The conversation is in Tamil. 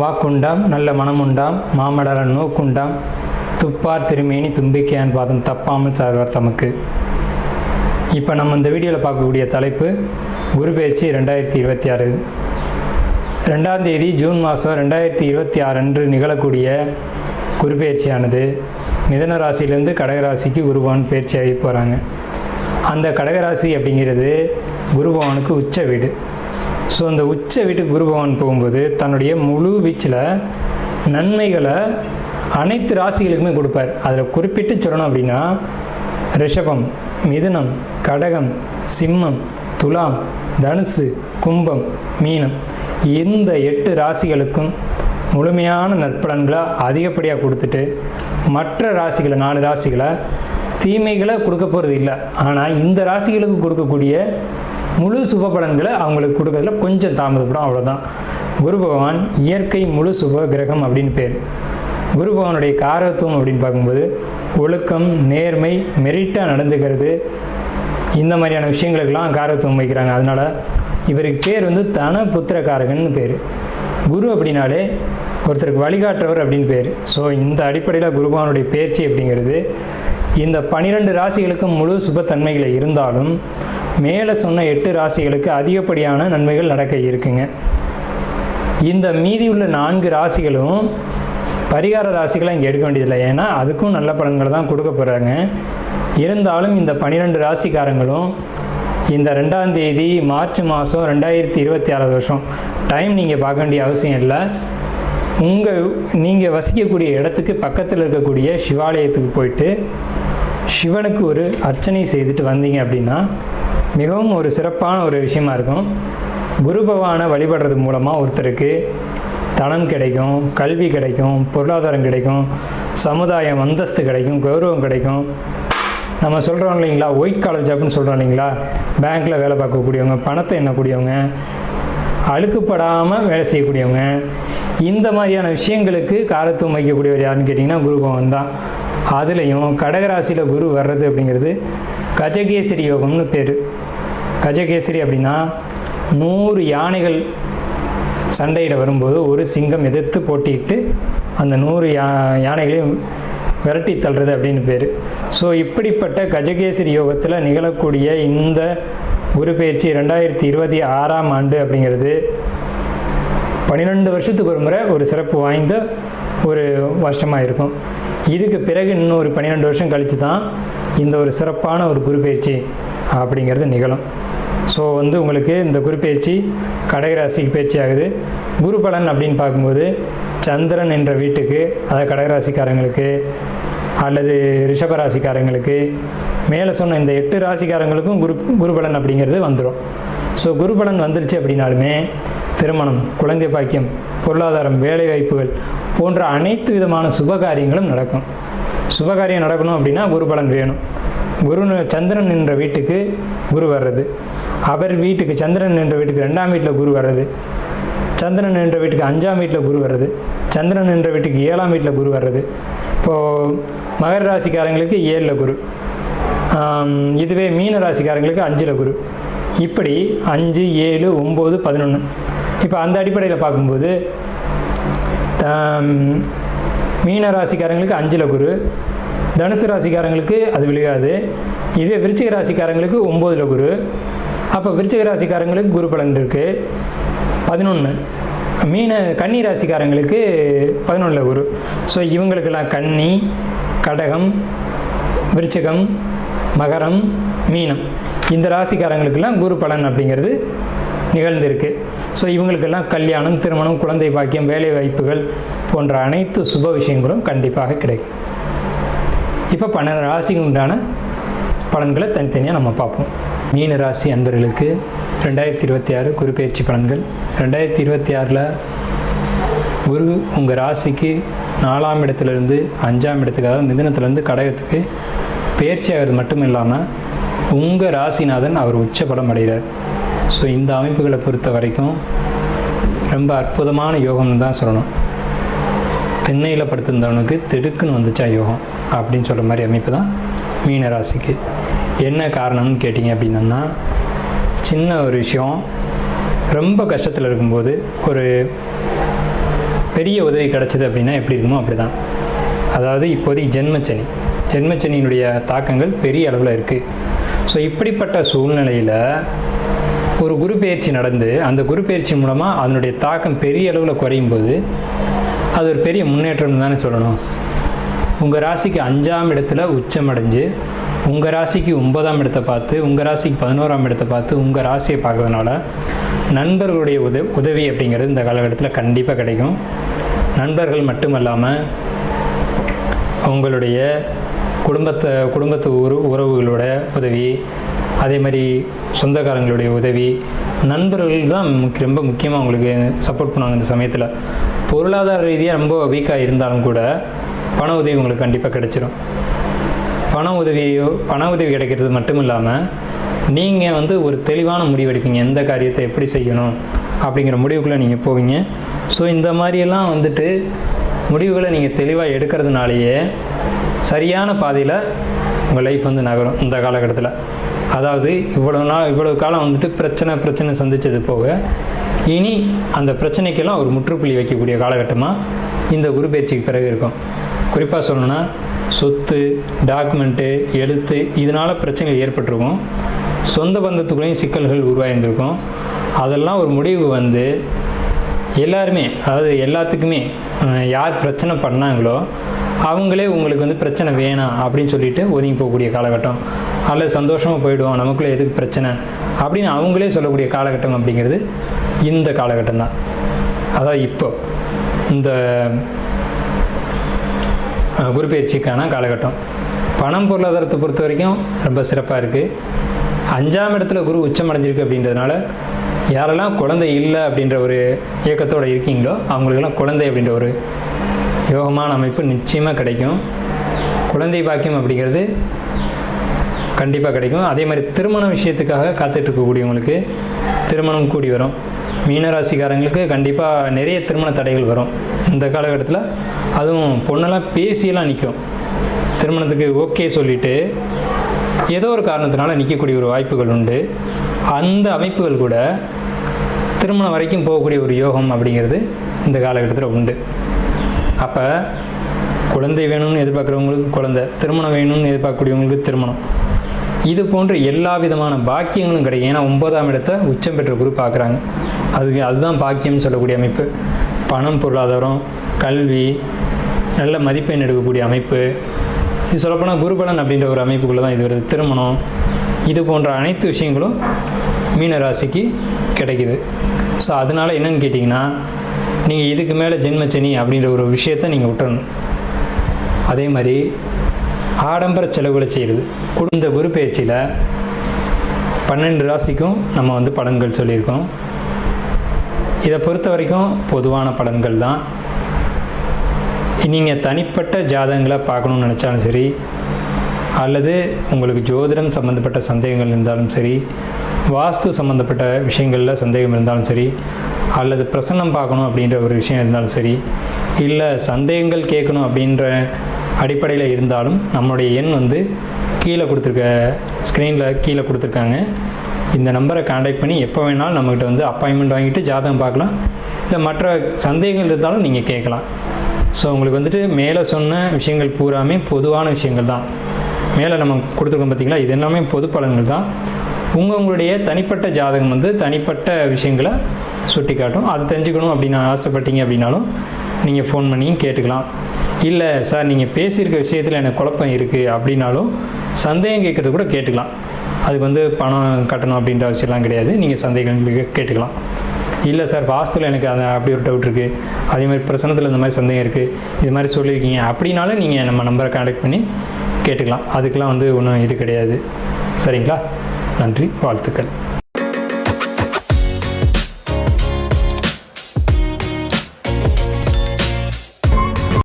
வாக்குண்டாம் நல்ல மனமுண்டாம் மாமடர நோக்குண்டாம் துப்பார் திருமேனி தும்பிக்கையான் பாதம் தப்பாமல் சார்வார் தமக்கு. இப்போ நம்ம இந்த வீடியோவில் பார்க்கக்கூடிய தலைப்பு குரு பெயர்ச்சி 2026. 2ஆம் தேதி ஜூன் மாதம் 2026 அன்று நிகழக்கூடிய குரு பெயர்ச்சியானது மிதன ராசியிலேருந்து கடகராசிக்கு குருபவன் பெயர்ச்சியாகி போகிறாங்க. அந்த கடகராசி அப்படிங்கிறது குருபவனுக்கு உச்ச வீடு. ஸோ அந்த உச்ச வீட்டுக்கு குருபவன் போகும்போது தன்னுடைய முழு வீச்சில் நன்மைகளை அனைத்து ராசிகளுக்குமே கொடுப்பார். அதில் குறிப்பிட்டு சொல்லணும் அப்படின்னா ரிஷபம், மிதுனம், கடகம், சிம்மம், துலாம், தனுசு, கும்பம், மீனம் இந்த 8 ராசிகளுக்கும் முழுமையான நற்பலன்களை அதிகப்படியாக கொடுத்துட்டு மற்ற ராசிகளை 4 ராசிகளை தீமைகளை கொடுக்க போகிறது இல்லை. ஆனால் இந்த ராசிகளுக்கு கொடுக்கக்கூடிய முழு சுப பலன்களை அவங்களுக்கு கொடுக்கறதுல கொஞ்சம் தாமதப்படும், அவ்வளோதான். குரு பகவான் இயற்கை முழு சுப கிரகம் அப்படின்னு பேர். குரு பகவானுடைய காரகத்துவம் அப்படின்னு பார்க்கும்போது ஒழுக்கம், நேர்மை, மெரிட்டாக நடந்துக்கிறது, இந்த மாதிரியான விஷயங்களுக்கெல்லாம் காரகத்துவம் வைக்கிறாங்க. அதனால் இவருக்கு பேர் தன புத்திரக்காரகன்னு பேர். குரு அப்படின்னாலே ஒருத்தருக்கு வழிகாட்டுறவர் அப்படின்னு பேர். ஸோ இந்த அடிப்படையில் குரு பகவானுடைய பேச்சு அப்படிங்கிறது இந்த 12 ராசிகளுக்கும் முழு சுபத்தன்மைகளை இருந்தாலும் மேலே சொன்ன 8 ராசிகளுக்கு அதிகப்படியான நன்மைகள் நடக்க இருக்குங்க. இந்த மீதியுள்ள 4 ராசிகளும் பரிகார ராசிகளை இங்கே எடுக்க வேண்டியதில்லை, ஏன்னா அதுக்கும் நல்ல பலன்களை தான் கொடுக்க போகிறாங்க. இருந்தாலும் இந்த 12 ராசிக்காரங்களும் இந்த 2ஆம் தேதி மார்ச் மாதம் 2026 வருஷம் டைம் நீங்கள் பார்க்க வேண்டிய அவசியம் இல்லை. நீங்கள் வசிக்கக்கூடிய இடத்துக்கு பக்கத்தில் இருக்கக்கூடிய சிவாலயத்துக்கு போயிட்டு சிவனுக்கு ஒரு அர்ச்சனை செய்துட்டு வந்தீங்க அப்படின்னா மிகவும் ஒரு சிறப்பான ஒரு விஷயமா இருக்கும். குரு பகவானை வழிபடுறது மூலமாக ஒருத்தருக்கு தனம் கிடைக்கும், கல்வி கிடைக்கும், பொருளாதாரம் கிடைக்கும், சமுதாயம் அந்தஸ்து கிடைக்கும், கௌரவம் கிடைக்கும். நம்ம சொல்கிறோம் இல்லைங்களா, ஒயிட் காலர் ஜாப்னு சொல்கிறோம் இல்லைங்களா, பேங்க்கில் வேலை பார்க்கக்கூடியவங்க, பணத்தை எண்ணக்கூடியவங்க, அழுக்குப்படாமல் வேலை செய்யக்கூடியவங்க, இந்த மாதிரியான விஷயங்களுக்கு காரத்துவம் வைக்கக்கூடியவர் யாருன்னு கேட்டிங்கன்னா குரு பகவான் தான். அதுலேயும் கடகராசியில் குரு வர்றது அப்படிங்கிறது கஜகேசரி யோகம்னு பேர். கஜகேசரி அப்படின்னா 100 யானைகள் சண்டையிட வரும்போது ஒரு சிங்கம் எதிர்த்து போட்டிட்டு அந்த 100 யானைகளையும் விரட்டி தள்ளுறது அப்படின்னு பேர். ஸோ இப்படிப்பட்ட கஜகேசரி யோகத்தில் நிகழக்கூடிய இந்த குரு பெயர்ச்சி 2026ஆம் ஆண்டு அப்படிங்கிறது 12 வருஷத்துக்கு ஒரு முறை ஒரு சிறப்பு வாய்ந்த ஒரு வருஷமாக இருக்கும். இதுக்கு பிறகு இன்னும் ஒரு 12 வருஷம் கழித்து தான் இந்த ஒரு சிறப்பான ஒரு குரு பெயர்ச்சி அப்படிங்கிறது நிகழும். ஸோ உங்களுக்கு இந்த குரு பெயர்ச்சி கடகராசிக்கு பயிற்சி ஆகுது. குரு பலன் அப்படின்னு பார்க்கும்போது சந்திரன் என்ற வீட்டுக்கு, அதாவது கடகராசிக்காரங்களுக்கு அல்லது ரிஷபராசிக்காரங்களுக்கு, மேலே சொன்ன இந்த 8 ராசிக்காரங்களுக்கும் குரு பலன் அப்படிங்கிறது வந்துடும். ஸோ குரு பலன் வந்துருச்சு அப்படின்னாலுமே திருமணம், குழந்தை பாக்கியம், பொருளாதாரம், வேலை வாய்ப்புகள் போன்ற அனைத்து விதமான சுபகாரியங்களும் நடக்கும். சுபகாரியம் நடக்கணும் அப்படின்னா குரு பலன் வேணும். சந்திரன் என்ற வீட்டுக்கு குரு வர்றது, அவர் வீட்டுக்கு சந்திரன் என்ற வீட்டுக்கு 2ஆம் வீட்டில் குரு வர்றது, சந்திரன் என்ற வீட்டுக்கு 5ஆம் வீட்டில் குரு வர்றது, சந்திரன் என்ற வீட்டுக்கு 7ஆம் வீட்டில் குரு வர்றது. இப்போது மகர ராசிக்காரங்களுக்கு 7ல் குரு, இதுவே மீன ராசிக்காரங்களுக்கு 5ல் குரு. இப்படி 5, 7, 9, 11. இப்போ அந்த அடிப்படையில் பார்க்கும்போது மீன ராசிக்காரங்களுக்கு 5ல் குரு, தனுசு ராசிக்காரங்களுக்கு அது விழுகாது. இதே விருச்சிக ராசிக்காரங்களுக்கு 9ல் குரு. அப்போ விருச்சிக ராசிக்காரங்களுக்கு குரு பலன் இருக்குது 11. கன்னி ராசிக்காரங்களுக்கு 11ல் குரு. ஸோ இவங்களுக்கெல்லாம் கன்னி, கடகம், விருச்சிகம், மகரம், மீனம் இந்த ராசிக்காரங்களுக்கெல்லாம் குரு பலன் அப்படிங்கிறது நிகழ்ந்திருக்கு. ஸோ இவங்களுக்கெல்லாம் கல்யாணம், திருமணம், குழந்தை பாக்கியம், வேலை வாய்ப்புகள் போன்ற அனைத்து சுப விஷயங்களும் கண்டிப்பாக கிடைக்கும். இப்போ 12 ராசிக்கு உண்டான பலன்களை தனித்தனியாக நம்ம பார்ப்போம். மீன ராசி அன்பர்களுக்கு 2026 குரு பெயர்ச்சி பலன்கள். 2026 குரு உங்கள் ராசிக்கு 4ஆம் இடத்துலேருந்து 5ஆம் இடத்துக்கு, அதாவது மிதுனத்துலேருந்து கடகத்துக்கு பெயர்ச்சி ஆகிறது மட்டும் இல்லாமல் உங்கள் ராசிநாதன் அவர் உச்ச பலம் அடைகிறார். ஸோ இந்த அமைப்புகளை பொறுத்த வரைக்கும் ரொம்ப அற்புதமான யோகம்னு தான் சொல்லணும். திண்ணையில் படுத்திருந்தவனுக்கு திடுக்குன்னு வந்துச்சா யோகம் அப்படின்னு சொல்கிற மாதிரி அமைப்பு தான் மீன ராசிக்கு. என்ன காரணம்னு கேட்டிங்க அப்படின்னா, சின்ன ஒரு விஷயம் ரொம்ப கஷ்டத்தில் இருக்கும்போது ஒரு பெரிய உதவி கிடச்சிது அப்படின்னா எப்படி இருக்குமோ அப்படி தான். அதாவது இப்போதைக்கு ஜென்மச்சனியினுடைய தாக்கங்கள் பெரிய அளவில் இருக்குது. ஸோ இப்படிப்பட்ட சூழ்நிலையில் ஒரு குரு பெயர்ச்சி நடந்து அந்த குரு பெயர்ச்சி மூலமாக அதனுடைய தாக்கம் பெரிய அளவில் குறையும் போது அது ஒரு பெரிய முன்னேற்றம் தானே சொல்லணும். உங்கள் ராசிக்கு 5ஆம் இடத்துல உச்சமடைஞ்சு உங்கள் ராசிக்கு 9ஆம் இடத்தை பார்த்து உங்கள் ராசிக்கு 11ஆம் இடத்தை பார்த்து உங்கள் ராசியை பார்க்கறதுனால நண்பர்களுடைய உதவி அப்படிங்கிறது இந்த காலகட்டத்தில் கண்டிப்பாக கிடைக்கும். நண்பர்கள் மட்டுமல்லாமல் உங்களுடைய குடும்பத்து உறவுகளோட உதவி, அதே மாதிரி சொந்தக்காரங்களுடைய உதவி, நண்பர்கள் தான் ரொம்ப முக்கியமாக உங்களுக்கு சப்போர்ட் பண்ணுவாங்க. இந்த சமயத்தில் பொருளாதார ரீதியாக ரொம்ப வீக்காக இருந்தாலும் கூட பண உதவி உங்களுக்கு கண்டிப்பாக கிடைச்சிடும். பண உதவி கிடைக்கிறது மட்டும் இல்லாமல் நீங்கள் ஒரு தெளிவான முடிவு எடுப்பீங்க. எந்த காரியத்தை எப்படி செய்யணும் அப்படிங்கிற முடிவுக்குள்ளே நீங்கள் போவீங்க. ஸோ இந்த மாதிரியெல்லாம் முடிவுகளை நீங்கள் தெளிவாக எடுக்கிறதுனாலேயே சரியான பாதையில் உங்கள் லைஃப் நகரும் இந்த காலகட்டத்தில். அதாவது இவ்வளவு காலம் பிரச்சனை சந்தித்தது போக இனி அந்த பிரச்சனைக்கெல்லாம் ஒரு முற்றுப்புள்ளி வைக்கக்கூடிய காலகட்டமாக இந்த குரு பயிற்சிக்கு பிறகு இருக்கும். குறிப்பாக சொல்லணும்னா சொத்து, டாக்குமெண்ட்டு, எழுத்து இதனால் பிரச்சனைகள் ஏற்பட்டிருக்கும். சொந்த பந்தத்துக்குள்ளேயும் சிக்கல்கள் உருவாயிருந்திருக்கும். அதெல்லாம் ஒரு முடிவு எல்லாருமே, அதாவது எல்லாத்துக்குமே யார் பிரச்சனை பண்ணாங்களோ அவங்களே உங்களுக்கு பிரச்சனை வேணாம் அப்படின்னு சொல்லிட்டு ஒதுங்கி போகக்கூடிய காலகட்டம், அல்லது சந்தோஷமாக போயிடுவோம் நமக்குள்ளே எதுக்கு பிரச்சனை அப்படின்னு அவங்களே சொல்லக்கூடிய காலகட்டம் அப்படிங்கிறது இந்த காலகட்டம் தான். அதாவது இப்போ இந்த குரு பயிற்சிக்கான காலகட்டம். பணம் பொருளாதாரத்தை பொறுத்த வரைக்கும் ரொம்ப சிறப்பாக இருக்குது. 5ஆம் இடத்துல குரு உச்சம் அடைஞ்சிருக்கு அப்படின்றதுனால யாரெல்லாம் குழந்தை இல்லை அப்படின்ற ஒரு இயக்கத்தோடு இருக்கீங்களோ அவங்களுக்கெல்லாம் குழந்தை அப்படின்ற ஒரு யோகமான அமைப்பு நிச்சயமாக கிடைக்கும். குழந்தை பாக்கியம் அப்படிங்கிறது கண்டிப்பாக கிடைக்கும். அதே மாதிரி திருமண விஷயத்துக்காக காத்துட்ருக்கக்கூடியவங்களுக்கு திருமணம் கூடி வரும். மீனராசிக்காரங்களுக்கு கண்டிப்பாக நிறைய திருமண தடைகள் வரும் இந்த காலகட்டத்தில். அதுவும் பொண்ணெல்லாம் பேசியெல்லாம் நிற்கும். திருமணத்துக்கு ஓகே சொல்லிவிட்டு ஏதோ ஒரு காரணத்தினால நிற்கக்கூடிய ஒரு வாய்ப்புகள் உண்டு. அந்த அமைப்புகள் கூட திருமணம் வரைக்கும் போகக்கூடிய ஒரு யோகம் அப்படிங்கிறது இந்த காலகட்டத்தில் உண்டு. அப்போ குழந்தை வேணும்னு எதிர்பார்க்குறவங்களுக்கு குழந்தை, திருமணம் வேணும்னு எதிர்பார்க்கக்கூடியவங்களுக்கு திருமணம், இது போன்ற எல்லா விதமான பாக்கியங்களும் கிடைக்கும். ஏன்னா 9ஆம் இடத்தை உச்சம் பெற்ற குரு பார்க்குறாங்க. அதுதான் பாக்கியம்னு சொல்லக்கூடிய அமைப்பு. பணம், பொருளாதாரம், கல்வி, நல்ல மதிப்பெண் எடுக்கக்கூடிய அமைப்பு, இது சொல்லப்போனால் குருபலன் அப்படின்ற ஒரு அமைப்புக்குள்ளே தான் இது வருது. திருமணம், இது போன்ற அனைத்து விஷயங்களும் மீனராசிக்கு கிடைக்குது. ஸோ அதனால் என்னென்னு கேட்டிங்கன்னா நீங்கள் இதுக்கு மேலே ஜென்மச்சனி அப்படின்ற ஒரு விஷயத்தை நீங்கள் விட்டுறணும். அதே மாதிரி ஆடம்பர செலவுகளை செய்கிறது. இந்த குரு பயிற்சியில் 12 ராசிக்கும் நம்ம பலன்கள் சொல்லியிருக்கோம். இதை பொறுத்த வரைக்கும் பொதுவான பலன்கள் தான். நீங்கள் தனிப்பட்ட ஜாதகங்களை பார்க்கணுன்னு நினச்சாலும் சரி, அல்லது உங்களுக்கு ஜோதிடம் சம்மந்தப்பட்ட சந்தேகங்கள் இருந்தாலும் சரி, வாஸ்து சம்மந்தப்பட்ட விஷயங்களில் சந்தேகம் இருந்தாலும் சரி, அல்லது பிரசன்னம் பார்க்கணும் அப்படின்ற ஒரு விஷயம் இருந்தாலும் சரி, இல்லை சந்தேகங்கள் கேட்கணும் அப்படின்ற அடிப்படையில் இருந்தாலும் நம்மளுடைய எண் கீழே கொடுத்துருக்க ஸ்க்ரீனில் கீழே கொடுத்துருக்காங்க. இந்த நம்பரை கான்டாக்ட் பண்ணி எப்போ வேணாலும் நம்மகிட்ட அப்பாயின்மெண்ட் வாங்கிட்டு ஜாதகம் பார்க்கலாம். இல்லை மற்ற சந்தேகங்கள் இருந்தாலும் நீங்கள் கேட்கலாம். ஸோ உங்களுக்கு மேலே சொன்ன விஷயங்கள் பூராமே பொதுவான விஷயங்கள் தான். மேலே நம்ம கொடுத்துருக்கோம் பார்த்தீங்களா, இது எல்லாமே பொது பலன்கள் தான். உங்களுடைய தனிப்பட்ட ஜாதகம் தனிப்பட்ட விஷயங்களை சுட்டி காட்டும். அது தெரிஞ்சுக்கணும் அப்படின்னு ஆசைப்பட்டீங்க அப்படின்னாலும் நீங்கள் ஃபோன் பண்ணியும் கேட்டுக்கலாம். இல்லை சார் நீங்கள் பேசியிருக்க விஷயத்தில் எனக்கு குழப்பம் இருக்குது அப்படின்னாலும் சந்தேகம் கேட்குறது கூட கேட்டுக்கலாம். அதுக்கு பணம் கட்டணும் அப்படின்ற அவசியம்லாம் கிடையாது. நீங்கள் சந்தேகம் கேட்டுக்கலாம். இல்லை சார் வாஸ்துவில் எனக்கு அப்படி ஒரு டவுட் இருக்குது, அதே மாதிரி பிரசனத்தில் இந்த மாதிரி சந்தேகம் இருக்குது, இது மாதிரி சொல்லியிருக்கீங்க அப்படின்னாலும் நீங்கள் நம்ம நம்பரை கான்டாக்ட் பண்ணி கேட்டுக்கலாம். அதுக்கெலாம் ஒன்றும் இது கிடையாது. சரிங்களா? நன்றி, வாழ்த்துக்கள்.